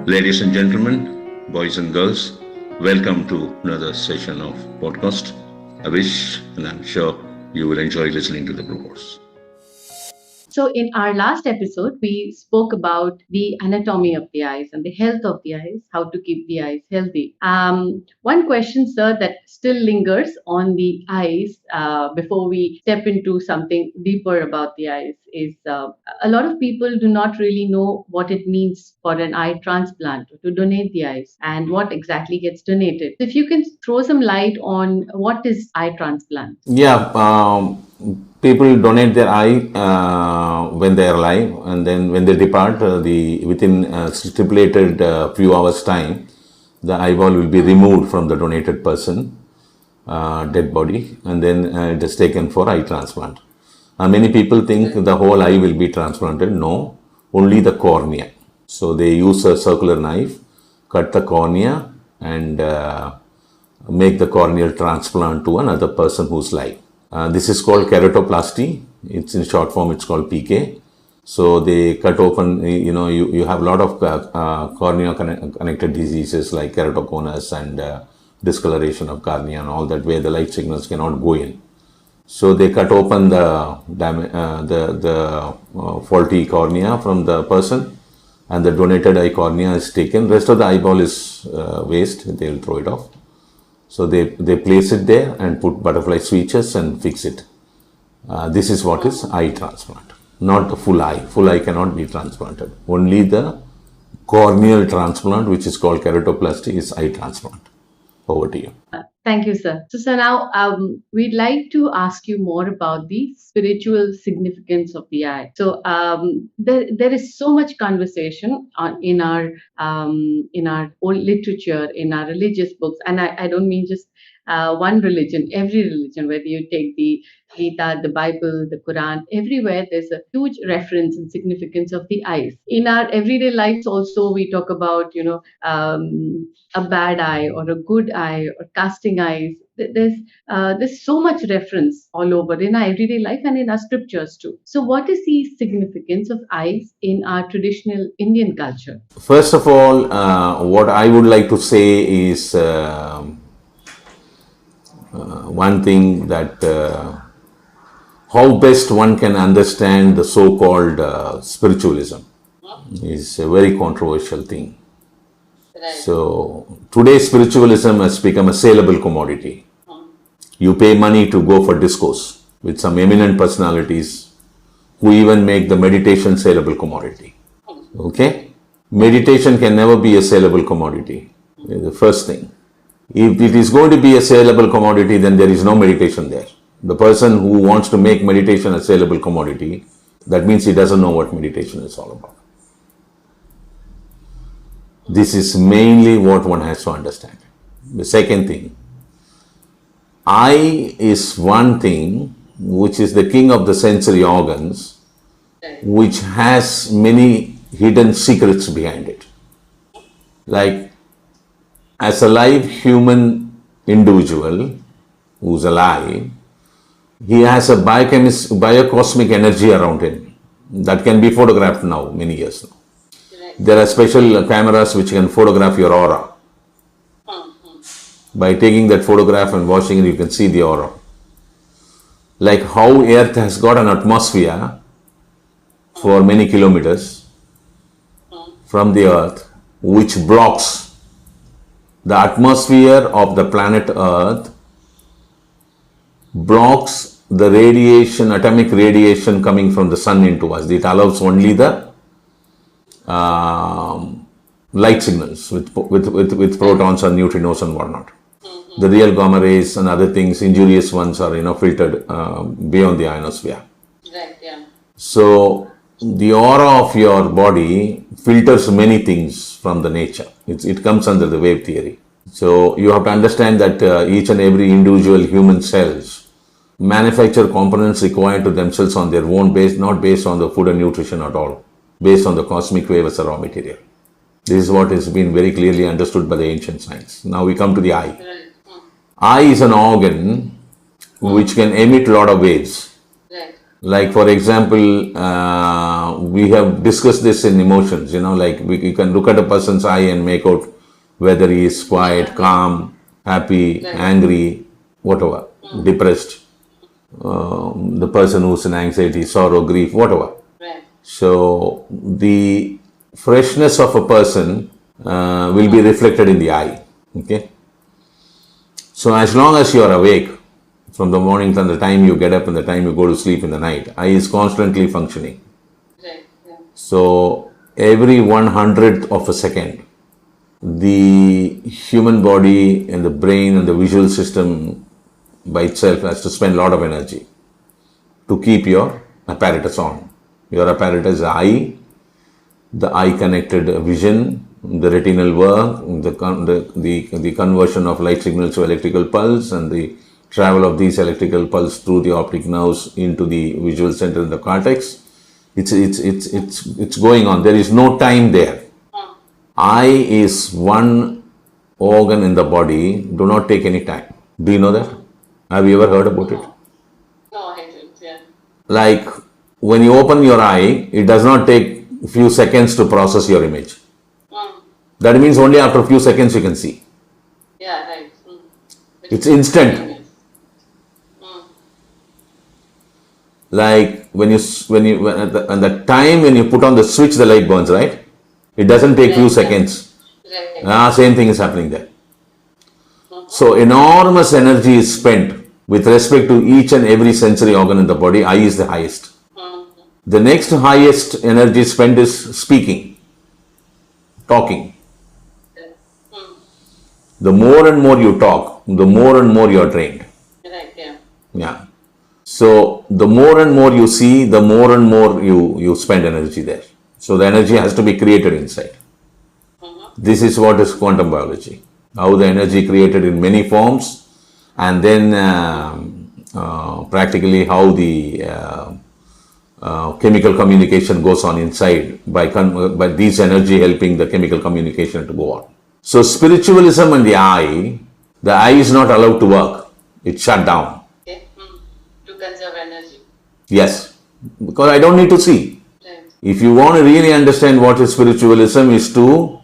Ladies and gentlemen, boys and girls, welcome to another session of podcast. I wish and I'm sure you will enjoy listening to the broadcast. So, in our last episode, we spoke about the anatomy of the eyes and the health of the eyes, how to keep the eyes healthy. One question, sir, that still lingers on the eyes before we step into something deeper about the eyes is a lot of people do not really know what it means for an eye transplant to donate the eyes and what exactly gets donated. So if you can throw some light on what is eye transplant. Yeah, people donate their eye when they are alive, and then when they depart, within stipulated few hours time, the eyeball will be removed from the donated person, dead body, and then it is taken for eye transplant. Many people think the whole eye will be transplanted. No, only the cornea. So they use a circular knife, cut the cornea, and make the corneal transplant to another person who's live. This is called keratoplasty. It's in short form, it's called PK. So they cut open, you have a lot of cornea connected diseases like keratoconus and discoloration of cornea and all that, where the light signals cannot go in. So they cut open the faulty cornea from the person, and the donated eye cornea is taken. Rest of the eyeball is waste, they will throw it off. So they place it there and put butterfly switches and fix it. This is what is eye transplant. Not the full eye. Full eye cannot be transplanted. Only the corneal transplant, which is called keratoplasty, is eye transplant. Over to you. Thank you, sir. So, sir, now we'd like to ask you more about the spiritual significance of the eye. So, there is so much conversation in our old literature, in our religious books, and I don't mean just one religion, every religion, whether you take the Gita, the Bible, the Quran, everywhere there's a huge reference and significance of the eyes. In our everyday lives also, we talk about, a bad eye or a good eye or casting eyes. There's so much reference all over in our everyday life and in our scriptures too. So what is the significance of eyes in our traditional Indian culture? First of all, what I would like to say is one thing that how best one can understand the so-called spiritualism is a very controversial thing. So today's spiritualism has become a saleable commodity. You pay money to go for discourse with some eminent personalities who even make the meditation saleable commodity. Okay? Meditation can never be a saleable commodity. The first thing. If it is going to be a saleable commodity, then there is no meditation there. The person who wants to make meditation a saleable commodity, that means he doesn't know what meditation is all about. This is mainly what one has to understand. The second thing, eye is one thing which is the king of the sensory organs, which has many hidden secrets behind it. Like, as a live human individual who's alive, he has a biocosmic energy around him that can be photographed now, many years now. There are special cameras which can photograph your aura. By taking that photograph and watching it, you can see the aura. Like how Earth has got an atmosphere for many kilometers from the Earth, which blocks the atmosphere of the planet Earth, blocks the radiation, atomic radiation coming from the sun into us. It allows only the light signals with protons and neutrinos and whatnot. The real gamma rays and other things, injurious ones, are filtered beyond the ionosphere. Right. Yeah. So the aura of your body filters many things from the nature. It comes under the wave theory. So you have to understand that each and every individual human cells manufacture components required to themselves on their own base, not based on the food and nutrition at all, based on the cosmic wave as a raw material. This is what has been very clearly understood by the ancient science. Now we come to the eye. Eye is an organ which can emit a lot of waves. Like for example, we have discussed this in emotions, like you can look at a person's eye and make out whether he is quiet, calm, happy, angry, whatever, depressed, the person who's in anxiety, sorrow, grief, whatever. So the freshness of a person will be reflected in the eye. Okay. So as long as you are awake, from the morning till the time you get up and the time you go to sleep in the night, eye is constantly functioning. So every 1/100th of a second, the human body and the brain and the visual system by itself has to spend a lot of energy to keep your apparatus on. Your apparatus is the eye connected vision, the retinal work, the conversion of light signals to electrical pulse, and the travel of these electrical pulse through the optic nerves into the visual center in the cortex. It's going on. There is no time there. Eye is one organ in the body. Do not take any time. Do you know that? Have you ever heard about it? No, I didn't. Yeah. Like when you open your eye, it does not take a few seconds to process your image. That means only after a few seconds you can see. Yeah, right. It's instant. Like when at the time when you put on the switch, the light burns, right? It doesn't take few seconds. Same thing is happening there. So enormous energy is spent with respect to each and every sensory organ in the body. Eye is the highest. The next highest energy spent is speaking, talking. The more and more you talk, the more and more you are trained. Right, yeah. Yeah. So the more and more you see, the more and more you spend energy there. So the energy has to be created inside. This is what is quantum biology. How the energy created in many forms, and then practically how the chemical communication goes on inside by these energy helping the chemical communication to go on. So spiritualism and the eye is not allowed to work. It's shut down. Okay. To conserve energy. Yes, because I don't need to see. Right. If you want to really understand what is spiritualism, is to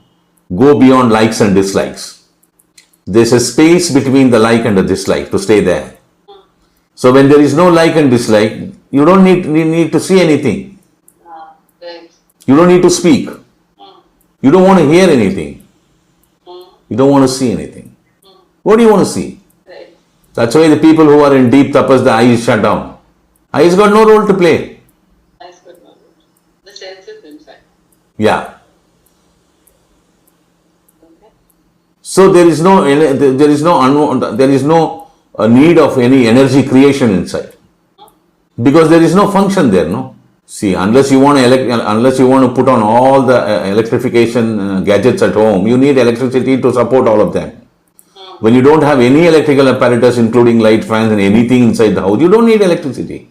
go beyond likes and dislikes. There's a space between the like and the dislike to stay there. So when there is no like and dislike, you don't need to see anything. Right. You don't need to speak. You don't want to hear anything. You don't want to see anything. What do you want to see? Right. That's why the people who are in deep tapas, the eye is shut down. Eye has got no role to play. Eyes got no role. The senses inside. Yeah. Okay. So there is no need of any energy creation inside, because there is no function there. No. See, unless you want to put on all the electrification gadgets at home, you need electricity to support all of them. When you don't have any electrical apparatus, including light, fans, and anything inside the house, you don't need electricity.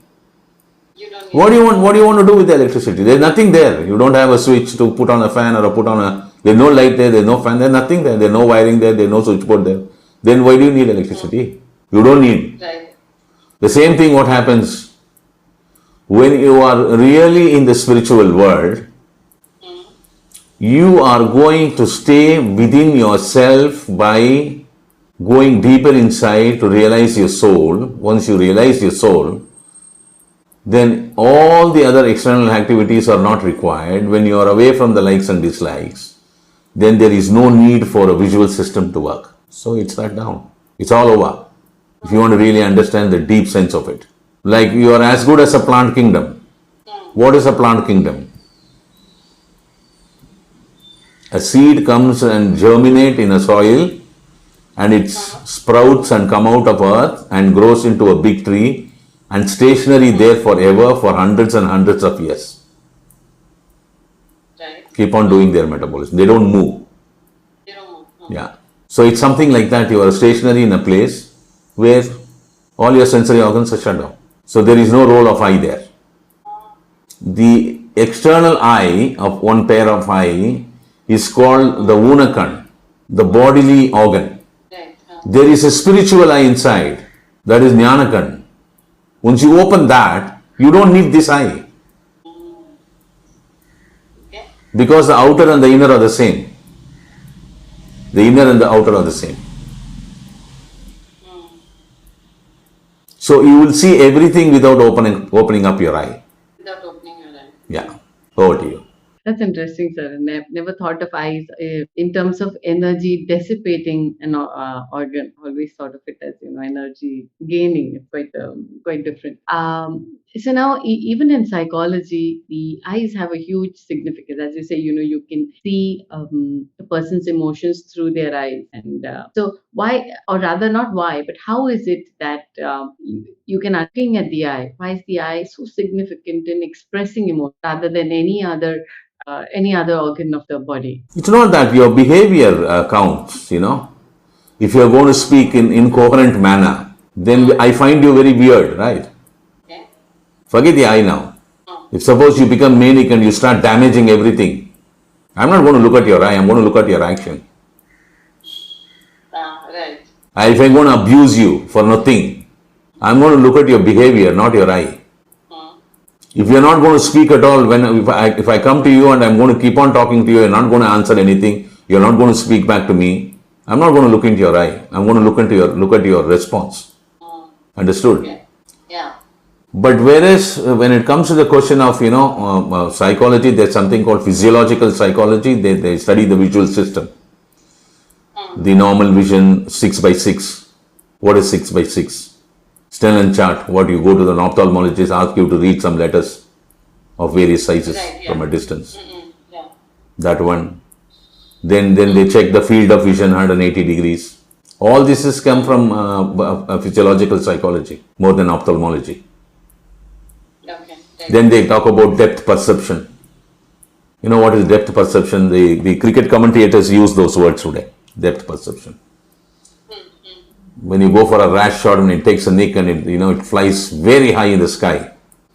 What do you want to do with the electricity? There's nothing there. You don't have a switch to put on a fan or put on a. There's no light there. There's no fan. There's nothing there. There's no wiring there. There's no switchboard there. Then why do you need electricity? You don't need. Right. The same thing what happens when you are really in the spiritual world. You are going to stay within yourself by going deeper inside to realize your soul. Once you realize your soul, then all the other external activities are not required. When you are away from the likes and dislikes, then there is no need for a visual system to work. So it's shut down. It's all over. If you want to really understand the deep sense of it. Like you are as good as a plant kingdom. What is a plant kingdom? A seed comes and germinates in a soil, and it sprouts and come out of earth and grows into a big tree and stationary there forever for hundreds and hundreds of years. Right. Keep on doing their metabolism. They don't move. You know. Yeah. So it's something like that. You are stationary in a place where all your sensory organs are shut down. So there is no role of eye there. The external eye of one pair of eye is called the unakan, the bodily organ. Right. There is a spiritual eye inside, that is jnanakan. Once you open that, You don't need this eye Okay. because the outer and the inner are the same. The inner and the outer are the same. So you will see everything without opening up your eye. Without opening your eye. Yeah. Over to you. That's interesting, sir. And I've never thought of eyes in terms of energy dissipating an organ. Always thought of it as energy gaining. It's quite different. So now even in psychology, the eyes have a huge significance. As you say, you can see a person's emotions through their eyes, and so why, or rather, not why, but how is it that you can looking at the eye? Why is the eye so significant in expressing emotion rather than any other organ of the body? It's not that your behavior counts, If you're going to speak in incoherent manner, then I find you very weird, right? Okay. Forget the eye now. If suppose you become manic and you start damaging everything, I'm not going to look at your eye, I'm going to look at your action. Right. If I'm going to abuse you for nothing, I'm going to look at your behavior, not your eye. If you're not going to speak at all, if I come to you and I'm going to keep on talking to you, you're not going to answer anything, you're not going to speak back to me, I'm not going to look into your eye. I'm going to look at your response. Understood? Okay. Yeah. But whereas when it comes to the question of psychology, there's something called physiological psychology. They study the visual system, the normal vision 6 by 6. What is 6 by 6? Snellen chart. What you go to the ophthalmologist, ask you to read some letters of various sizes from a distance. Yeah. That one. Then they check the field of vision 180 degrees. All this has come from physiological psychology more than ophthalmology. Okay. Then they talk about depth perception. You know what is depth perception? The cricket commentators use those words today. Depth perception. When you go for a rash shot and it takes a nick and it flies very high in the sky,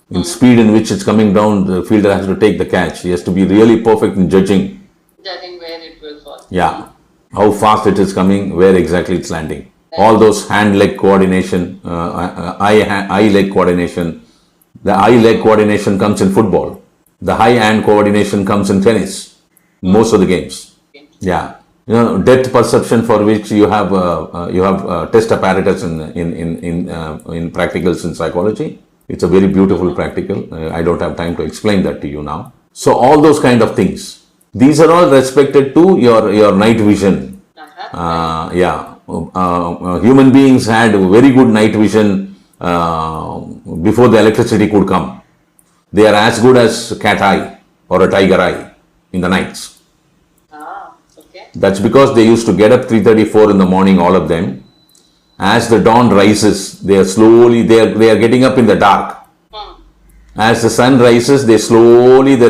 in speed in which it's coming down, the fielder has to take the catch. He has to be really perfect in judging. Judging where it will fall. Yeah. How fast it is coming, where exactly it's landing. All those hand-leg coordination, eye-leg coordination. The eye-leg coordination comes in football. The high-hand coordination comes in tennis. Most of the games. Yeah. Depth perception, for which you have test apparatus in practicals in psychology. It's a very beautiful practical. I don't have time to explain that to you now. So all those kind of things. These are all respected to your night vision. Human beings had very good night vision before the electricity could come. They are as good as cat eye or a tiger eye in the nights. Okay. That's because they used to get up 3:34 in the morning, all of them. As the dawn rises, they are getting up in the dark. As the sun rises, the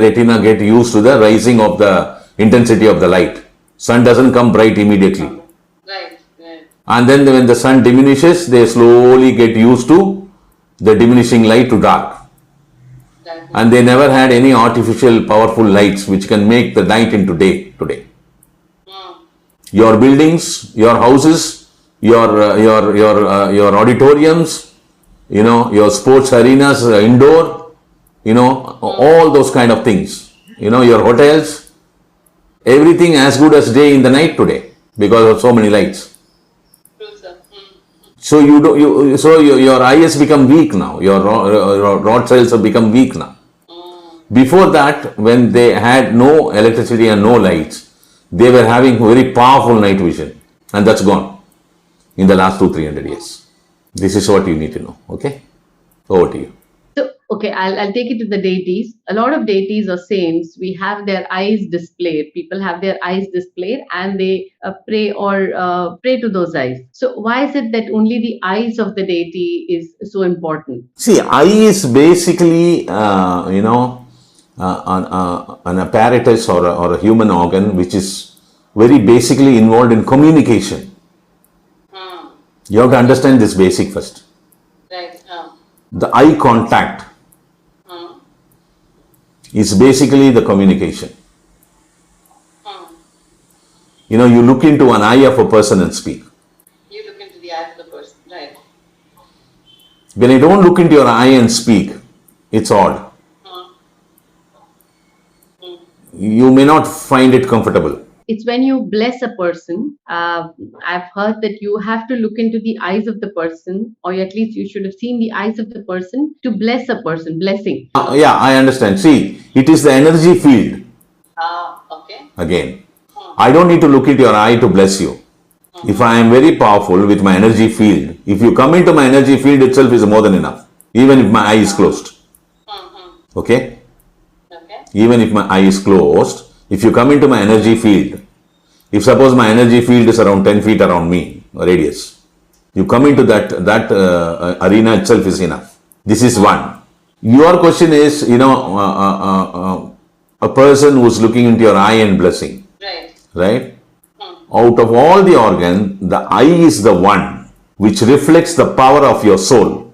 retina get used to the rising of the intensity of the light. Sun doesn't come bright immediately. Right. And then when the sun diminishes, they slowly get used to the diminishing light to dark. And they never had any artificial powerful lights which can make the night into day today. Your buildings, your houses, your auditoriums, your sports arenas, indoor, all those kind of things. Your hotels, everything as good as day in the night today because of so many lights. So your eyes become weak now. Your rod cells have become weak now. Before that, when they had no electricity and no lights, they were having very powerful night vision, and that's gone in the last 200-300 years. This is what you need to know. Okay, over to you. So, okay, I'll take it to the deities. A lot of deities or saints, we have their eyes displayed. People have their eyes displayed, and they pray to those eyes. So, why is it that only the eyes of the deity is so important? See, eye is basically, an apparatus or a human organ which is very basically involved in communication. You have to understand this basic first. Right. The eye contact is basically the communication. You look into an eye of a person and speak. You look into the eye of the person, right? When I don't look into your eye and speak, It's odd. You may not find it comfortable. It's when you bless a person. I've heard that you have to look into the eyes of the person, or at least you should have seen the eyes of the person to bless a person. Blessing. Yeah, I understand. See, it is the energy field. Okay. Again, I don't need to look at your eye to bless you. If I am very powerful with my energy field, if you come into my energy field itself is more than enough, even if my eye is closed. Okay? Even if my eye is closed, if you come into my energy field, if suppose my energy field is around 10 feet around me, radius, you come into that arena itself is enough. This is one. Your question is, a person who's looking into your eye and blessing. Right? Out of all the organ, the eye is the one which reflects the power of your soul,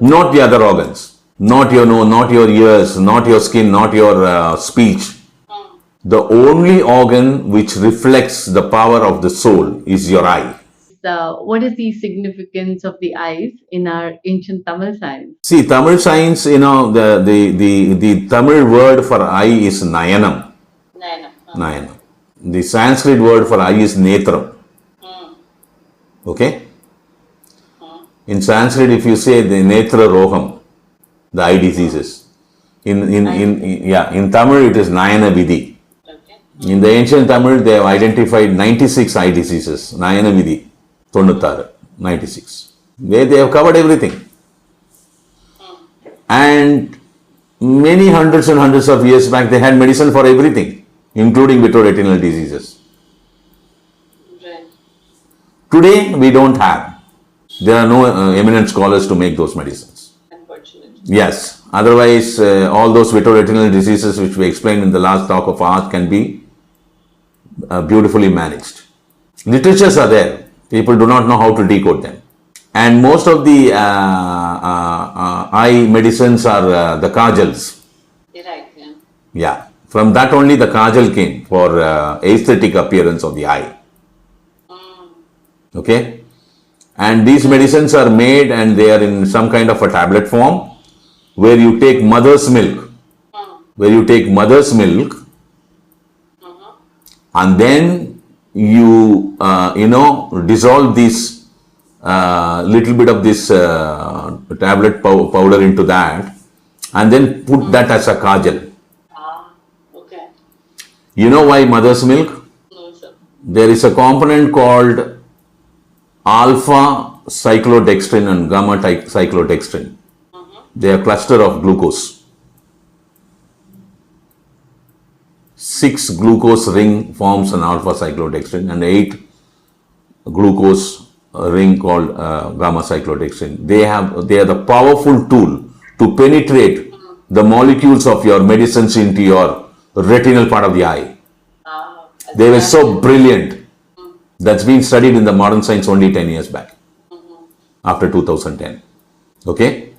not the other organs, not your nose, not your ears, not your skin, not your speech. The only organ which reflects the power of the soul is your eye. What is the significance of the eyes in our ancient Tamil science? See, Tamil science, the Tamil word for eye is nayanam. Nayanam. The Sanskrit word for eye is netram. Okay? In Sanskrit, if you say the netra roham, the eye diseases. In Tamil, it is Nayana Vidhi. In the ancient Tamil, they have identified 96 eye diseases. Nayana Vidhi, 96. Where they have covered everything. And many hundreds and hundreds of years back, they had medicine for everything, including vitreoretinal diseases. Today, we don't have. There are no eminent scholars to make those medicines. Unfortunately. Yes. Otherwise, all those vitreoretinal diseases which we explained in the last talk of ours can be beautifully managed. Literatures are there. People do not know how to decode them. And most of the eye medicines are the kajals. Right, yeah. Yeah. From that only the kajal came for aesthetic appearance of the eye. Okay. And these medicines are made and they are in some kind of a tablet form where you take mother's milk. And then you, dissolve this little bit of this tablet powder into that and then put that as a kajal. Okay. You know why mother's milk? No, sir. There is a component called alpha cyclodextrin and gamma cyclodextrin. They are cluster of glucose. 6 glucose ring forms an alpha cyclodextrin and 8 glucose ring called gamma cyclodextrin. They are the powerful tool to penetrate the molecules of your medicines into your retinal part of the eye. They were so brilliant. That's been studied in the modern science only 10 years back. After 2010. Okay?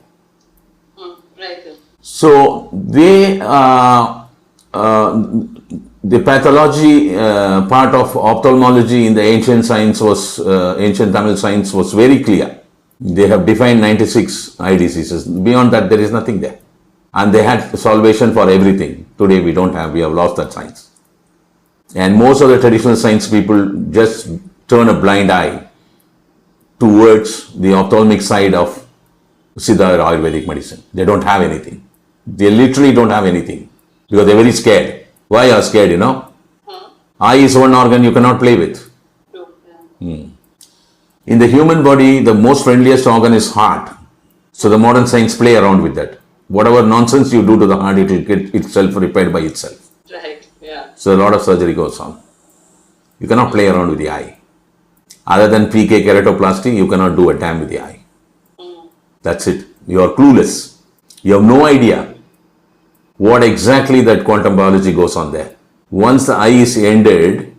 Right. So, the pathology part of ophthalmology in the ancient Tamil science was very clear. They have defined 96 eye diseases. Beyond that, there is nothing there. And they had salvation for everything. Today we have lost that science. And most of the traditional science people just turn a blind eye towards the ophthalmic side of Siddha or Ayurvedic medicine. They don't have anything. They literally don't have anything because they're very scared. Why are you scared, Eye is one organ you cannot play with. In the human body, the most friendliest organ is heart. So the modern science play around with that. Whatever nonsense you do to the heart, it will get itself repaired by itself. Right, yeah. So a lot of surgery goes on. You cannot play around with the eye. Other than PK keratoplasty, you cannot do a damn with the eye. That's it. You are clueless. You have no idea what exactly that quantum biology goes on there. Once the eye is ended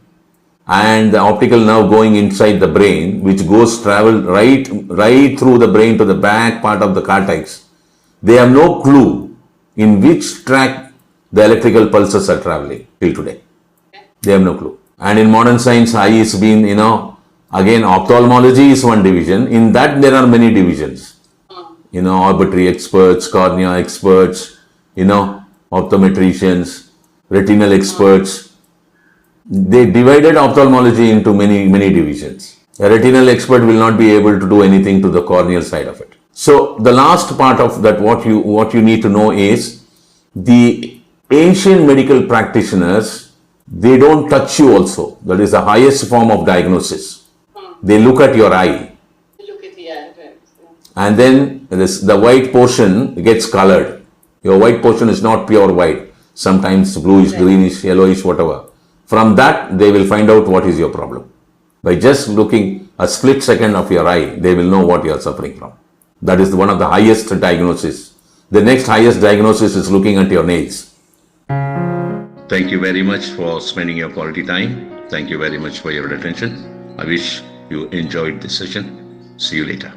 and the optical nerve going inside the brain, which travel right through the brain to the back part of the cortex, they have no clue in which track the electrical pulses are traveling till today. They have no clue. And in modern science, eye is again ophthalmology is one division. In that there are many divisions. arbitrary experts, cornea experts, optometricians, retinal experts. They divided ophthalmology into many, many divisions. A retinal expert will not be able to do anything to the corneal side of it. So the last part of that, what you need to know is the ancient medical practitioners, they don't touch you also. That is the highest form of diagnosis. They look at your eye. Look at the eye, right? And then the white portion gets colored. Your white portion is not pure white. Sometimes bluish, greenish, yellowish, whatever. From that, they will find out what is your problem. By just looking a split second of your eye, they will know what you are suffering from. That is one of the highest diagnosis. The next highest diagnosis is looking at your nails. Thank you very much for spending your quality time. Thank you very much for your attention. I wish you enjoyed this session. See you later.